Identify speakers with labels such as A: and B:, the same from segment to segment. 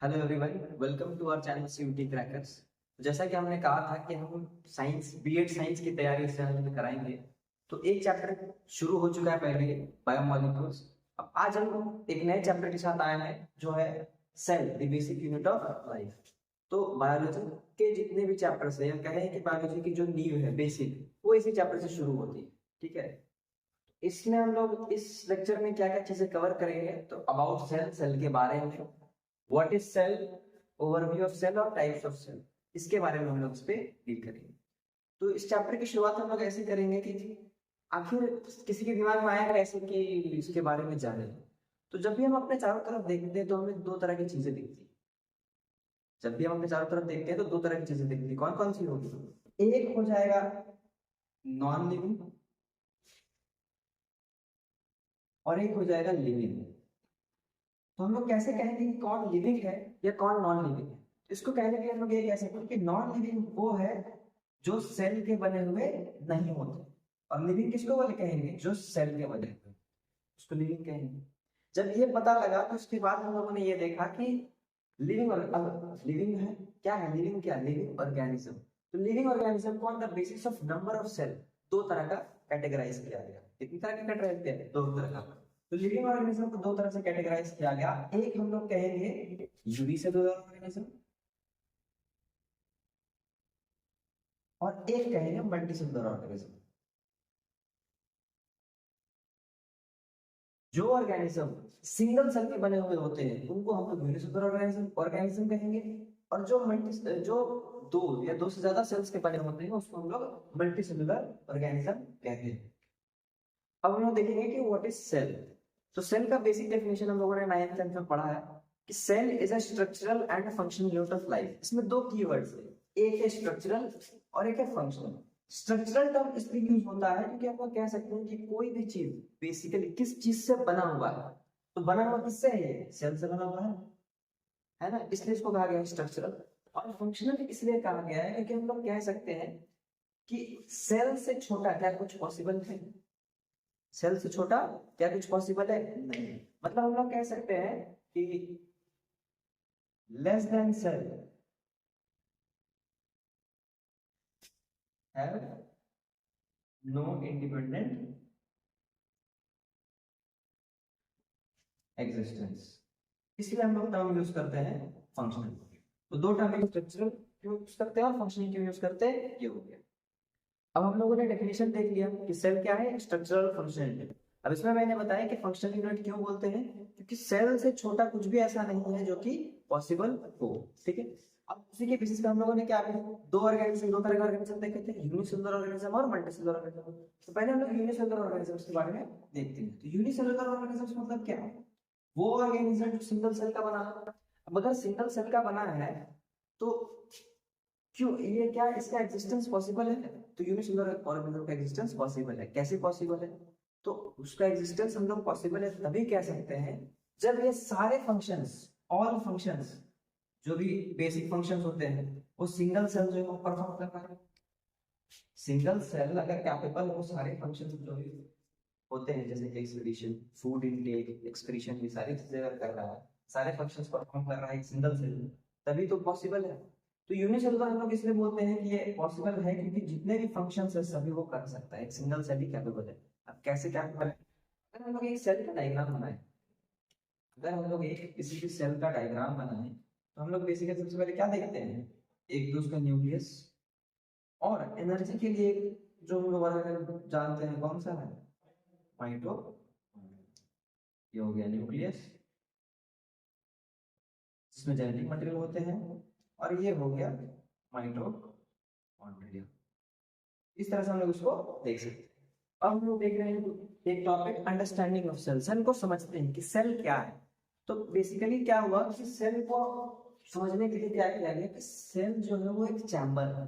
A: Hello everyone, welcome to our channel CUT crackers. जैसा कि हमने कहा था कि हम साइंस बीएड साइंस की तैयारी इस चैनल में कराएंगे, तो एक चैप्टर शुरू हो चुका है पहले, बायोमोलिक्यूल्स। अब आज हम एक नए चैप्टर के साथ आए हैं जो है cell, the basic unit of life. तो बायोलॉजी के जितने भी चैप्टर्स है, या कहें कि बायोलॉजी की जो नींव है बेसिक, वो इसी चैप्टर से शुरू होती है। ठीक है, इसमें हम लोग इस लेक्चर में क्या क्या चीजें कवर करेंगे, तो अबाउट सेल, सेल के बारे में, what is cell, overview of cell और टाइप्स ऑफ सेल, इसके बारे में हम लोग इस पे डील करेंगे। तो इस चैप्टर की शुरुआत हम लोग ऐसे करेंगे कि आखिर किसी के दिमाग में आया ऐसे कि इसके बारे में जाने। तो जब भी हम अपने चारों तरफ देखते हैं तो हमें दो तरह की चीजें दिखती हैं। जब भी हम अपने चारों तरफ देखते हैं तो दो तरह की चीजें दिखती हैं। कौन कौन सी होगी? एक हो जाएगा नॉन लिविंग और एक हो जाएगा लिविंग। तो हम लोग कैसे कहेंगे कि कौन लिविंग है या कौन नॉन लिविंग है? इसको कहने के लिए हम लोग ये कह सकते हैं कि नॉन लिविंग वो है जो सेल के बने हुए नहीं होते, और लिविंग किसको बोले कहेंगे? जो सेल के बने हुए, उसको लिविंग कहेंगे। जब ये पता लगा तो उसके बाद हम लोगों ने ये देखा कि लिविंग और लिविंग है क्या है? लिविंग क्या? Living organism. तो लिविंग ऑर्गेनिज्म को on the basis of number of cell दो तरह का कैटेगराइज किया गया। कितनी तरह का कैटेगराइज किया गया? दो तरह का। तो लिविंग ऑर्गेनिज्म को दो तरह से कैटेगराइज किया गया। एक हम लोग कहेंगे यूनिसेलुलर ऑर्गेनिज्म और एक कहेंगे मल्टीसेलुलर ऑर्गेनिज्म। जो ऑर्गेनिज्म सिंगल सेल के बने हुए होते हैं उनको हम लोग यूनिसेलुलर ऑर्गेनिज्म ऑर्गेनिज्म कहेंगे, और जो मल्टी जो दो या दो से ज्यादा सेल्स के बने होते हैं उसको हम लोग मल्टीसेलुलर ऑर्गेनिज्म कहते हैं। अब हम लोग देखेंगे कि व्हाट इज सेल। तो सेल का बेसिक डेफिनेशन हम लोगों ने 9th 10th में पढ़ा है कि cell is a structural and functional unit of life. इसमें दो कीवर्ड्स है, एक है स्ट्रक्चरल और एक है फंक्शनल। स्ट्रक्चरल टर्म इसलिए यूज होता है क्योंकि हम लोग कह सकते हैं कि कोई भी चीज बेसिकली किस चीज से बना हुआ है। तो बना हुआ किससे है? ये सेल से बना हुआ है ना, इसलिए इसको कहा गया है स्ट्रक्चरल। और फंक्शनल इसलिए कहा गया है क्योंकि हम लोग कह सकते हैं कि सेल से छोटा क्या कुछ पॉसिबल है? सेल से छोटा क्या कुछ पॉसिबल है? नहीं। मतलब हम लोग कह सकते हैं कि less than cell have no independent existence. इसलिए हम लोग टर्म यूज करते हैं फंक्शनल। तो दो टर्म स्ट्रक्चरल क्यों यूज करते हैं और फंक्शनल क्यों यूज करते हैं, ये हो गया। अब हम लोगों ने डेफिनेशन देख लिया कि सेल क्या है, स्ट्रक्चरल और फंक्शनल यूनिट। अब इसमें मैंने बताया कि फंक्शनल यूनिट क्यों बोलते हैं, क्योंकि सेल से छोटा कुछ भी ऐसा नहीं है जो कि पॉसिबल हो। ठीक है, अब उसी के बेसिस पे हम लोगों ने क्या किया, दो ऑर्गेनिज्म, दो तरह के ऑर्गेनिज्म देखे थे, यूनिसेलुलर ऑर्गेनिज्म और मल्टीसेलुलर ऑर्गेनिज्म। तो पहले हम लोग यूनिसेलुलर ऑर्गेनिज्म के बारे में देखते हैं। तो यूनिसेलुलर ऑर्गेनिज्म मतलब क्या है? वो ऑर्गेनिज्म जो सिंगल सेल का बना है। अब अगर सिंगल सेल का बना है तो क्यों ये क्या इसका एग्जिस्टेंस पॉसिबल है? तो यूनिसेलुलर ऑर्गेनिज्म का एग्जिस्टेंस पॉसिबल है। कैसे पॉसिबल है? तो उसका एग्जिस्टेंस हम लोग पॉसिबल है तभी कह सकते हैं जब ये सारे फंक्शंस, ऑल फंक्शंस, जो भी बेसिक फंक्शंस होते हैं वो सिंगल सेल जो है वो परफॉर्म कर रहा है। सिंगल सेल अगर कैपेबल हो सारे फंक्शंस जो भी होते हैं, जैसे एक्सक्रीशन, फूड इनटेक, एक्सक्रीशन, ये सारी चीजें अगर कर रहा है, सारे फंक्शंस परफॉर्म कर रहा है एक सिंगल सेल, तभी तो पॉसिबल है। तो यूनिसेलुलर हम लोग इसलिए बोलते हैं कि ये पॉसिबल है क्योंकि जितने भी फंक्शंस है सभी वो कर सकता है, एक सिंगल सेल ही कैपेबल है। अब कैसे कैपेबल है? अगर हम लोग एक सेल का डायग्राम बनाए, अगर हम लोग एक किसी भी सेल का डायग्राम बनाए तो हम लोग बेसिकली सबसे पहले क्या देखते हैं? एक तो उसका न्यूक्लियस, और एनर्जी के लिए जो हम लोग जानते हैं कौन सा है? माइटो। ये हो गया न्यूक्लियस जिसमें जेनेटिक मटेरियल होते हैं, और ये हो गया माइटोकॉन्ड्रिया। इस तरह से हम लोग उसको देख सकते हैं। अब हम लोग देख रहे हैं एक topic, understanding of cell. Cell को समझते हैं कि सेल क्या है। तो बेसिकली क्या हुआ कि सेल को समझने के लिए क्या किया गया कि सेल जो है वो एक चैम्बर है।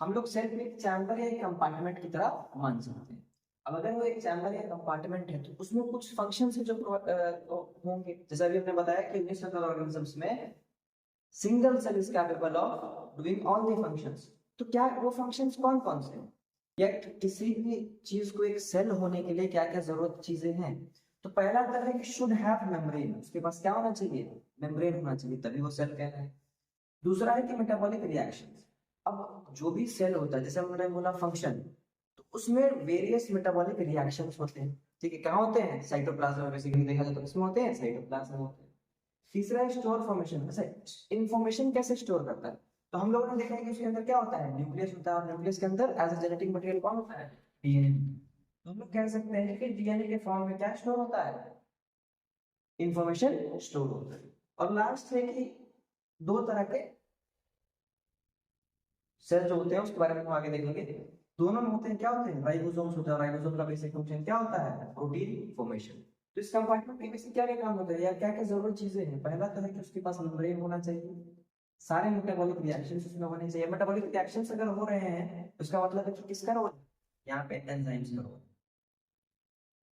A: हम लोग सेल को एक चैम्बर या एक कंपार्टमेंट की तरह मान सकते हैं। अब अगर वो एक चैम्बर या कंपार्टमेंट है तो उसमें कुछ फंक्शंस है जो होंगे। जैसा अभी हमने बताया कि यूनिसेलुलर ऑर्गेनिजम्स में single cell is capable of doing all the functions. तो क्या वो फंक्शंस कौन कौन से हैं, या किसी भी चीज को एक सेल होने के लिए क्या क्या जरूरत चीजें हैं? तो पहला अंतर है कि शुड हैव मेमोरी। उसके पास क्या होना चाहिए? मेम्ब्रेन होना चाहिए, तभी वो सेल कहलाए। दूसरा है कि मेटाबॉलिक रिएक्शन। अब जो भी सेल होता है, जैसे हमने बोला फंक्शन, तो उसमें वेरियस मेटाबॉलिक रिएक्शंस होते हैं। ठीक है, कहाँ होते हैं? साइटोप्लाज्म में बेसिकली देखा जाए तो किसमें होते हैं? साइटोप्लाज्म में होते हैं। तीसरा है स्टोर फॉर्मेशन। अच्छा, इंफॉर्मेशन कैसे स्टोर करता है? तो हम लोगों ने देखा है कि उसके अंदर क्या होता है? न्यूक्लियस होता है, और न्यूक्लियस के अंदर एज अ जेनेटिक मटेरियल कौन होता है? डीएनए। तो हम लोग कह सकते हैं कि डीएनए के फॉर्म में क्या स्टोर होता है? इंफॉर्मेशन स्टोर होता है। और लास्ट है कि दो तरह के सेल जो होते हैं उसके बारे में हम आगे देखेंगे। दोनों में होते हैं, क्या होते हैं? राइबोसोम्स होता है। राइबोसोम का बेसिक फंक्शन क्या होता है? Protein formation. तो इस कंपार्टमेंट के बेसिक क्या क्या काम होता है या क्या क्या जरूरी चीजें हैं? पहला तो है कि उसके पास मेम्ब्रेन होना चाहिए, सारे मेटाबॉलिक रिएक्शंस उसमें होने चाहिए। मेटाबॉलिक रिएक्शंस अगर हो रहे हैं तो इसका मतलब है कि किसका रोल? यहाँ पे एंजाइम्स का रोल।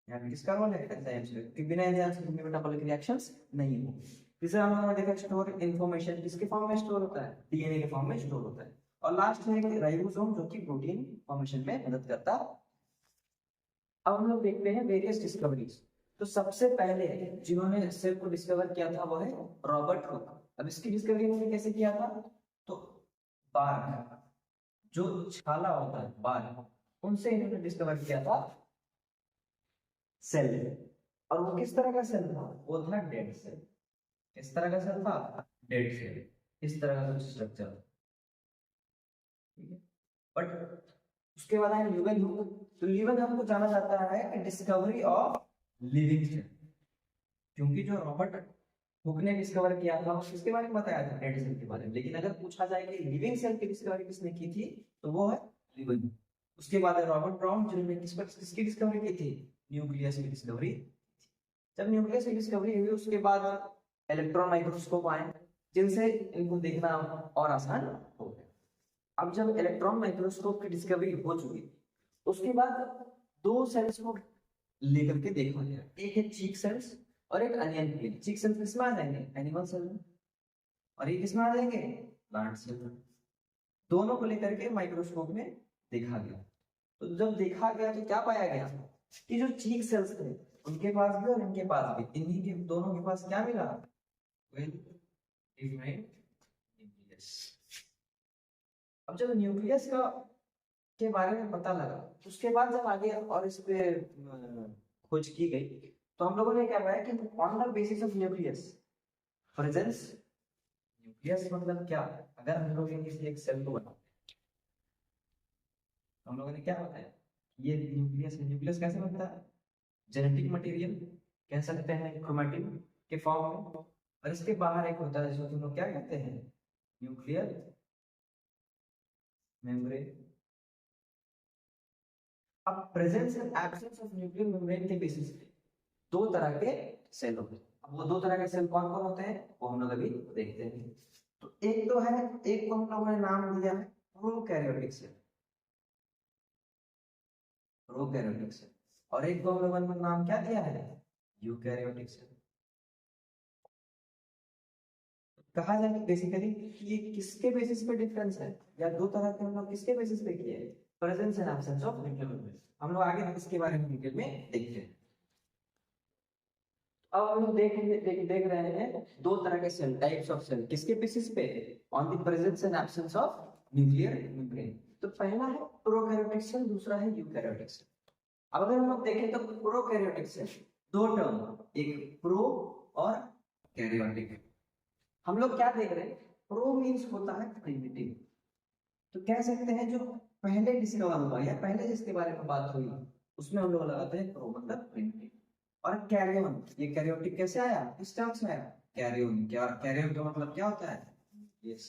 A: यहाँ पे किसका रोल है? एंजाइम्स का, क्योंकि बिना एंजाइम्स के मेटाबॉलिक रिएक्शंस नहीं होंगे। तीसरा हम लोगों ने देखा स्टोर इन्फॉर्मेशन, किसके फॉर्म में स्टोर होता है? डीएनए के फॉर्म में स्टोर होता है। और लास्ट में एक राइबोसोम जो कि प्रोटीन फॉर्मेशन में मदद करता है। अब हम लोग देखते हैं वेरियस डिस्कवरीज। तो सबसे पहले जिन्होंने सेल को डिस्कवर किया था वो है रॉबर्ट हुक। अब इसकी डिस्कवरी उन्होंने कैसे किया था? तो बार्क, जो छाला होता है बार्क, उनसे इन्होंने डिस्कवर किया था सेल। और वो किस तरह का सेल था? वो था डेड सेल। किस तरह का सेल था? Dead cell. इस तरह का स्ट्रक्चर। ठीक है, बट उसके बाद है ल्यूवेन हुक। तो ल्यूवेन हमको जाना जाता है डिस्कवरी ऑफ लिविंग सेल, क्योंकि जो रॉबर्ट हुक ने डिस्कवर किया था वो किसके बारे में बताया था? डेड सेल के बारे में। लेकिन अगर पूछा जाए कि लिविंग सेल की डिस्कवरी किसने की थी, तो वो है ल्यूवेन। उसके बाद है रॉबर्ट ब्राउन, जिन्होंने किसकी डिस्कवरी की थी? न्यूक्लियस की डिस्कवरी। जब न्यूक्लियस की डिस्कवरी हुई उसके बाद इलेक्ट्रॉन माइक्रोस्कोप आए, जिनसे इनको देखना और आसान हो गया। अब जब इलेक्ट्रॉन माइक्रोस्कोप की डिस्कवरी हो चुकी, उसके बाद दो सेल्स को लेकर के देखा गया। एक है चीक सेल्स और एक अनियन पेल। चीक सेल्स किसमें आ जाएंगे? एनिमल सेल में। और ये किसमें आ जाएंगे? प्लांट सेल में। दोनों को लेकर के माइक्रोस्कोप में देखा गया। तो जब देखा गया तो क्या पाया गया कि जो चीक सेल्स थे उनके पास भी और इनके पास भी, इन्हीं के दोनों के पास क्या मिला? Well defined nucleus. अब जब न्यूक्लियस का के बारे में पता लगा, उसके बाद जब आगे और इस पे खोज की गई, तो हम लोगों ने क्या पाया कि on the basis of nucleus presence. Nucleus मतलब क्या? अगर हम लोग किसी एक सेल को बनाते हैं, तो हम लोगों ने क्या बताया? ये न्यूक्लियस है। न्यूक्लियस कैसे बनता है? जेनेटिक मटेरियल कह सकते हैं, क्रोमैटिन के फॉर्म में। और इसके बाहर एक होता है जिसको हम लोग क्या कहते हैं? Nuclear membrane. अब presence and absence of nuclear membrane के बेसिस पे दो तरह के सेल होते हैं। अब वो दो तरह के सेल कौन कौन होते हैं वो हम लोग अभी देखते हैं। तो एक तो है, एक को हम लोगों ने नाम दिया है प्रोकैरियोटिक सेल। Prokaryotic cell. और एक को हम लोगों ने नाम क्या दिया है? Eukaryotic cell. कहा जाए बेसिकली कि ये किसके बेसिस पे डिफरेंस है, या दो तरह के हम लोग किसके बेसिस पे किए? Presence and absence of nuclear membrane. हम लोग आगे इसके बारे में डिटेल में देखते हैं। अब हम लोग देख रहे हैं दो तरह के सेल, टाइप्स ऑफ सेल, किसके बेसिस पे? On the presence and absence of nuclear membrane. तो पहला है प्रोकैरियोटिक सेल, दूसरा है यूकैरियोटिक सेल। अब अगर हम लोग देखें तो प्रोकैरियोटिक सेल, दो टर्म, एक प्रो और कैरियोटिक। हम लोग क्या देख रहे हैं? प्रो मीन्स होता है प्रिमिटिव। तो कह सकते हैं जो पहले डिस्कवर हुआ या पहले जिसके बारे में बात हुई, उसमें हम लोग लगाते हैं प्रो मतलब प्रिमिटिव। और कैरियन, ये कैरियोटिक कैसे आया? इस टर्म्स में आया कैरियन। क्या कैरियन का मतलब क्या होता है? यस।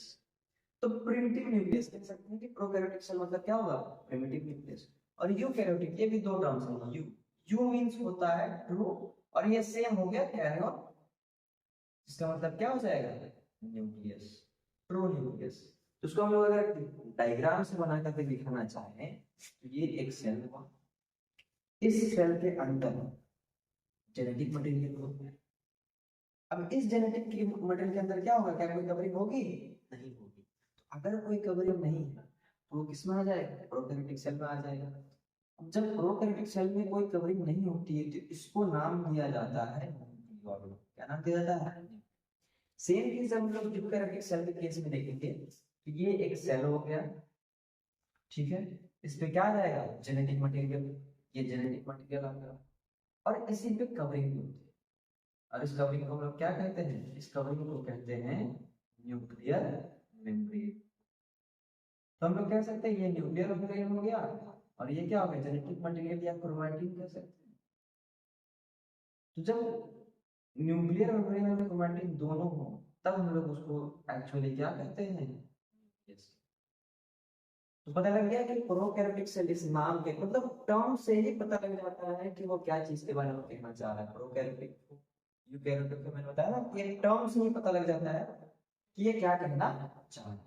A: तो प्रिमिटिव न्यूक्लियस कह सकते हैं कि प्रोकैरियोटिक सेल मतलब क्या होगा? Primitive nucleus. और यूकैरियोटिक, ये भी दो टर्म्स हैं। यू मींस होता है ट्रू, और ये सेम हो गया कैरियन, इसका मतलब क्या हो जाएगा? Nucleus, true nucleus. तो उसको हम लोग अगर डायग्राम से बना करके दिखाना चाहें तो ये एक सेल हुआ, इस सेल के अंदर जेनेटिक मटेरियल होता है। अब इस जेनेटिक मटेरियल के अंदर क्या होगा? क्या कोई कवरिंग होगी? नहीं होगी। तो अगर कोई कवरिंग नहीं है तो वो किस में आ जाएगा? प्रोकैरियोटिक सेल में आ जाएगा। अब जब प्रोकैरियोटिक सेल में कोई कवरिंग नहीं होती है तो इसको नाम दिया जाता है न्यूक्लियोइड। क्या नाम दिया जाता है? सेम चीज हम लोग यूकैरियोटिक सेल के केस में देखेंगे। तो ये एक सेल हो गया, ठीक है, इस पे क्या आ जाएगा, जेनेटिक मटेरियल, ये जेनेटिक मटेरियल आ गया, और इसी पे कवरिंग भी होती है। और इस कवरिंग को हम लोग क्या कहते हैं, इस कवरिंग को कहते हैं न्यूक्लियर मेम्ब्रेन। तो हम लोग कह सकते हैं ये न्यूक्लियर मेम्ब्रेन हो गया, और ये क्या हो गया, जेनेटिक मटेरियल या क्रोमैटिन कह सकते हैं। तो जब न्यूक्लियर मेम्ब्रेन और क्रोमैटिन दोनों हो तब हम लोग उसको एक्चुअली क्या कहते हैं, yes. तो पता लग गया कि प्रोकैरियोटिक सेल इस नाम के मतलब टर्म से ही पता लग जाता है कि वो क्या चीज के बारे में कहना चाह रहा है। प्रोकैरियोटिक यूकैरियोटिक को मैंने बताया ना, ये टर्म से ही पता लग जाता है कि ये क्या कहना चाह रहा है,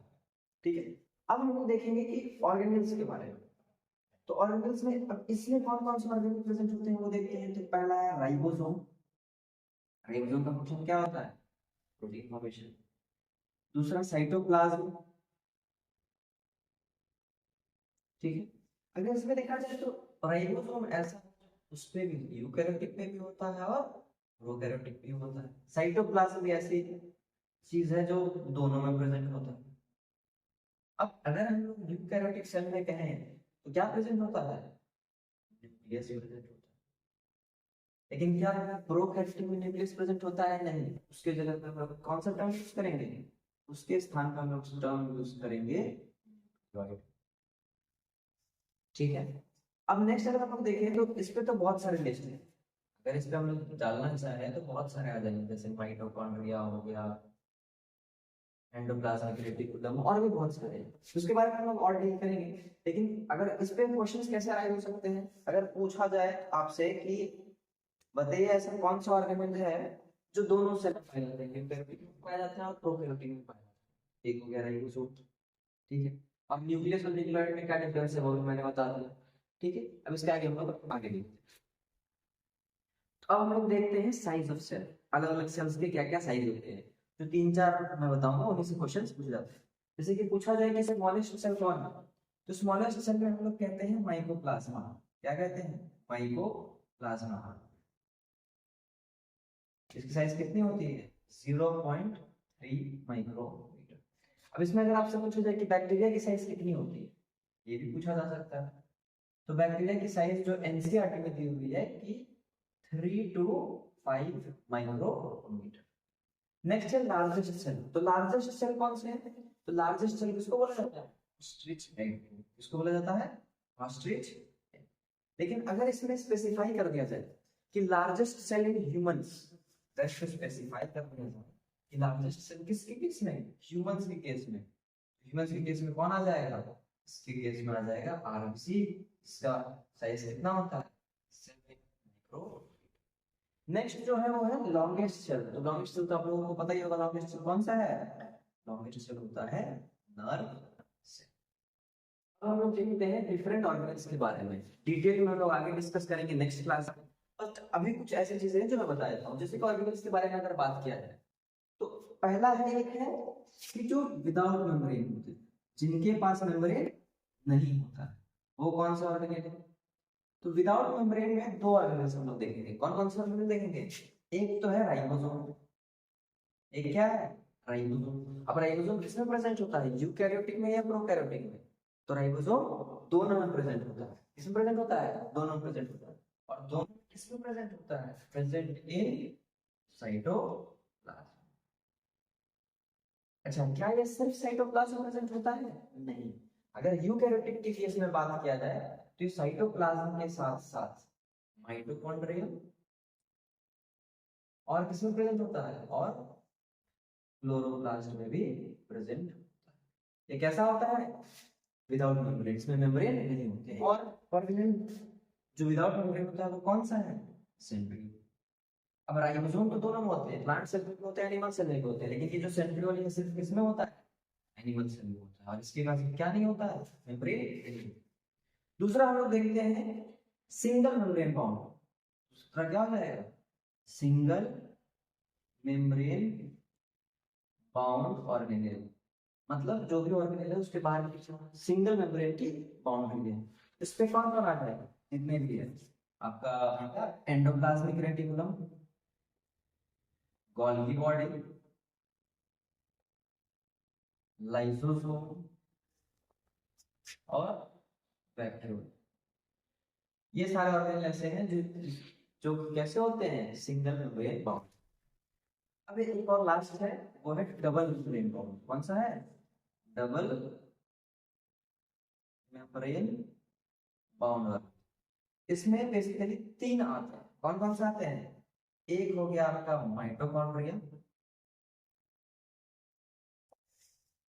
A: ठीक है। अब हम लोग देखेंगे कि ऑर्गेनेल्स के बारे में। तो ऑर्गेनेल्स में अब इसमें कौन कौन से ऑर्गेनेल प्रेजेंट होते हैं वो देखते हैं। तो पहला है राइबोसोम। राइबोसोम का फंक्शन क्या होता है, प्रोटीन फॉर्मेशन। दूसरा साइटोप्लाज्म, ठीक है। अगर इसमें देखा जाए तो राइबोसोम ऐसा उस पे भी यूकैरियोटिक पे भी होता है और प्रोकैरियोटिक भी होता है। साइटोप्लाज्म भी ऐसी चीज है जो दोनों में प्रेजेंट होता है। अब अगर हम लोग यूकैरियोटिक सेल में कहें तो क्या प्रेजेंट होता है, न्यूक्लियस प्रेजेंट होता है। लेकिन क्या प्रोकैरियोटिक में न्यूक्लियस प्रेजेंट होता है, नहीं। उसके जगह पर हम लोग कौन सा टर्म यूज करेंगे, उसके स्थान पर हम लोग टर्म यूज करेंगे, ठीक है। अब नेक्स्ट अगर हम लोग देखें तो इस पे तो बहुत सारे लिस्ट हैं। अगर इस पे हम लोग डालना चाहें तो बहुत सारे आ जाएंगे, जैसे माइटोकॉन्ड्रिया हो गया, एंडोप्लाज्मिक रेटिकुलम, और भी बहुत सारे हैं। तो उसके बारे में हम लोग और डील करेंगे। लेकिन अगर इस पे क्वेश्चंस कैसे आए हो सकते हैं, अगर पूछा जाए आपसे कि बताइए ऐसा कौन सा ऑर्गेनेल है जो दोनों सेल में पाया जाता है, यूकैरियोटिक में पाया जाता है और प्रोकैरियोटिक में पाया जाता है। एक हो गया राइबोसोम, ठीक है। अब न्यूक्लियस और न्यूक्लियोइड में क्या डिफरेंस है वो भी मैंने बता दिया, ठीक है। अब इसके आगे हम लोग आगे देखते हैं। तो अब हम लोग देखते हैं साइज ऑफ सेल। अलग अलग सेल्स के क्या क्या साइज होते हैं, जो तीन चार मैं बताऊंगा उन्हीं से क्वेश्चन पूछे जाते हैं। जैसे कि पूछा जाए कि स्मॉलेस्ट सेल कौन है, तो स्मॉलेस्ट सेल में हम लोग कहते हैं माइकोप्लाज्मा। क्या कहते हैं, माइकोप्लाज्मा। इसकी साइज कितनी होती है, 0.3 माइक्रोमीटर। अब इसमें अगर आपसे पूछा जाए कि बैक्टीरिया की साइज कितनी होती है, ये भी पूछा जा सकता है। तो बैक्टीरिया की साइज जो एनसीईआरटी में दी हुई है कि 3 to 5 माइक्रोमीटर। नेक्स्ट है लार्जेस्ट सेल। तो लार्जेस्ट सेल कौन से है, तो लार्जेस्ट सेल किसको बोला जाता है, ऑस्ट्रिच एग। किसको बोला जाता है, ऑस्ट्रिच एग। लेकिन अगर इसमें स्पेसिफाई कर दिया जाए कि largest cell in humans, rest specify कर दिया जाए कि लार्जेस्ट सेल किसके केस में, ह्यूमंस के केस में, ह्यूमंस के केस में कौन आ जाएगा, इसके केस में आ जाएगा आरबीसी। इसका साइज कितना होता है, 7 माइक्रो। नेक्स्ट जो है वो है लॉन्गेस्ट सेल। तो लॉन्गेस्ट सेल तो आप लोगों को पता ही होगा, लॉन्गेस्ट सेल कौन सा है, लॉन्गेस्ट सेल होता है नर्व सेल। अब हम लोग देखते हैं डिफरेंट ऑर्गेन्स के बारे में, डिटेल में हम लोग आगे डिस्कस करेंगे नेक्स्ट क्लास में। बट अभी कुछ ऐसी चीजें हैं जो मैं बता देता हूँ। जैसे कि ऑर्गेन्स के बारे में अगर बात किया जाए तो पहला है, एक है कि जो विदाउट मेम्ब्रेन होते हैं, जिनके पास मेम्ब्रेन नहीं होता, वो कौन सा ऑर्गेनेल है। तो विदाउट मेम्ब्रेन में दो ऑर्गेनेल्स हम लोग देखेंगे। कौन कौन से ऑर्गेनेल देखेंगे, एक तो है राइबोसोम, एक क्या है, राइबोसोम। अब राइबोसोम किसमें प्रेजेंट होता है, यूकैरियोटिक में या प्रोकैरियोटिक में, तो राइबोसोम दोनों में प्रेजेंट होता है। किसमें प्रेजेंट होता है, दोनों में प्रेजेंट होता है। और दोनों किसमें प्रेजेंट होता है, प्रेजेंट इन साइटोप्लाज्म। अच्छा, क्या ये सिर्फ साइटोप्लाज्म प्रेजेंट होता है, नहीं। अगर यूकैरियोटिक के केस में बात किया जाए तो साइटोप्लाज्म के साथ साथ माइटोकॉन्ड्रिया और किसमें प्रेजेंट होता है, और क्लोरोप्लास्ट में भी प्रेजेंट होता है। ये कैसा होता है, विदाउट मेम्ब्रेन, इसमें मेम्ब्रेन नहीं होते। और ऑर्गेनेल जो विदाउट मेम्ब्रेन होता है वो कौन सा है, सेंट्रियोल। अब राइबोसोम तो दोनों में होते हैं, प्लांट सेल में होते हैं, एनिमल सेल में होते हैं। लेकिन ये जो सेंट्रियोल है सिर्फ किसमें होता है, एनिमल सेल में होता है। और इसके पास क्या नहीं होता है, मेम्ब्रेन। दूसरा हम लोग देखते हैं सिंगल मेम्ब्रेन बाउंड। दूसरा क्या हो जाएगा, सिंगल मेम्ब्रेन बाउंड ऑर्गेनेल। मतलब जो भी ऑर्गेनेल है उसके बाहर की सिंगल मेम्ब्रेन की बाउंड्री है। इस पे कौन कौन आ जाएगा, जितने भी है आपका endoplasmic reticulum, Golgi body, lysosome और वैक्यूल। ये सारे ऑर्गेनेल ऐसे हैं जो जो कैसे होते हैं, सिंगल मेम्ब्रेन बाउंड। अब एक और लास्ट है, वो है डबल मेम्ब्रेन बाउंड। कौन सा है? Double membrane bound. इसमें बेसिकली 3 आते हैं। कौन कौन से आते हैं? एक हो गया आपका माइटोकॉन्ड्रिया,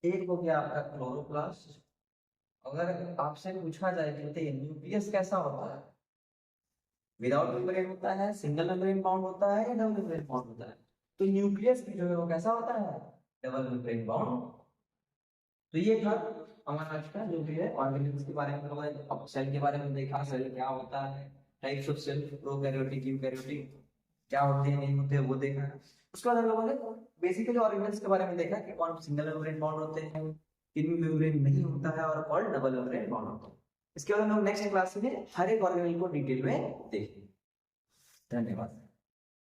A: एक हो गया आपका क्लोरोप्लास्ट। अगर आपसे पूछा जाए कि बताइए न्यूक्लियस कैसा होता है, विदाउट मेम्ब्रेन होता है, सिंगल मेम्ब्रेन बाउंड होता है या डबल मेम्ब्रेन बाउंड होता है, तो न्यूक्लियस भी जो है वो कैसा होता है? Double membrane bound. तो ये था हमारा आज का जो भी है ऑर्गेनिज्म के बारे में। अब सेल के बारे में देखा, सेल क्या होता है, types of cell, prokaryotic, eukaryotic, क्या होते हैं नहीं होते हैं वो देखा है। उसके बाद हम लोगों ने बेसिकली ऑर्गेनिज्म के बारे में देखा कि कौन सिंगल मेम्ब्रेन बाउंड होते हैं, किनमें मेम्ब्रेन नहीं होता है और कौन डबल मेम्ब्रेन बाउंड होता है। इसके बाद हम लोग नेक्स्ट क्लास में हर एक ऑर्गेनेल को डिटेल में देखेंगे। धन्यवाद।